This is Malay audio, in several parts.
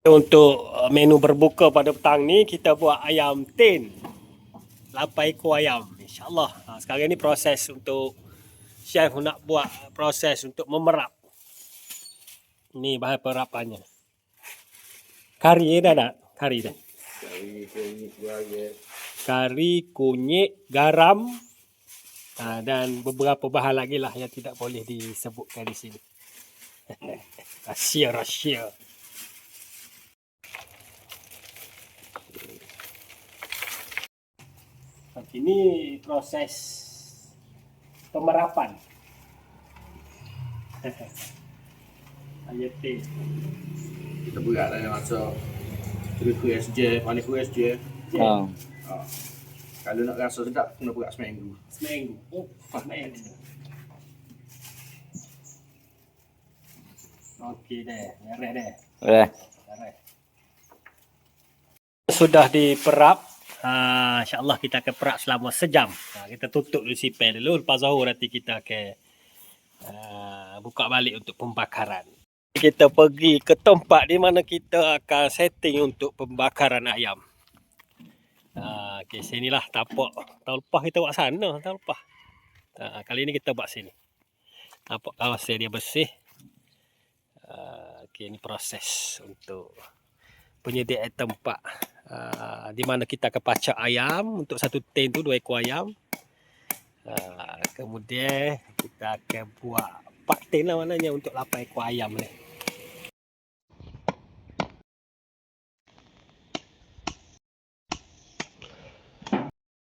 Untuk menu berbuka pada petang ni kita buat ayam tin. 8 ekor ayam insya-Allah. Sekarang ni proses untuk chef nak buat proses untuk memerap. Ni bahan perapannya. Kari dah nak? Kari dah. Kari, kunyit, garam dan beberapa bahan lagi lah yang tidak boleh disebutkan di sini. Rahsia. Ini proses pemerapan. Ayam tin. Kita berat dalam masa 3 SJ, paling kurang SJ. Kalau nak rasa sedap, kena berat seminggu. Oh, lumayan. Okey dah, beres dah. Boleh. Sudah diperap. InsyaAllah kita akan perap selama sejam. Kita tutup dulu sipel dulu. Lepas Zuhur nanti kita akan buka balik untuk pembakaran. Kita pergi ke tempat di mana kita akan setting untuk pembakaran ayam. Okay, sinilah tapak. Tahun lepas kita buat sana. Tahun lepas. Kali ni kita buat sini. Nampak kawasan dia bersih. Okay, ini proses untuk penyediaan tempat. Di mana kita akan pacak ayam. Untuk satu tin tu 2 ekor ayam. Kemudian kita akan buat 4 tin lah maknanya untuk 8 ekor ayam ni.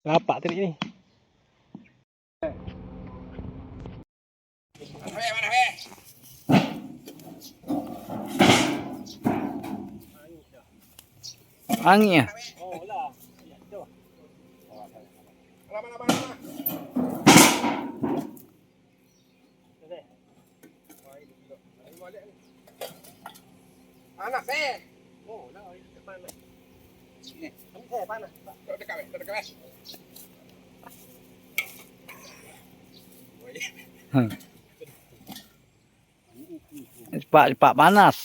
Rapat tadi ni. Angin ya? Oh lah. Ya, tu. Lama. Panas Oh, lah ini panas. Ni, saya panas. Dekat. Cepat panas.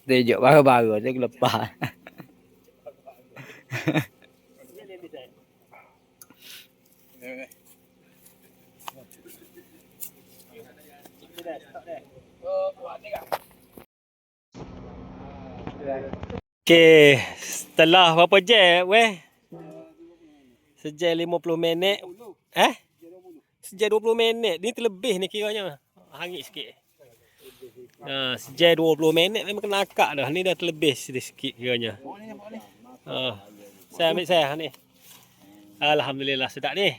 Dia baru-baru dia lepas. Okey, setelah berapa jam weh? Sejam 50 minit. Sejam 20 minit. Ni terlebih ni kiranya. Hangit sikit. Sejam 20 minit memang kena akak dah. Ni dah terlebih sikit kiranya. Saya ambil saya ni. Alhamdulillah sedap ni.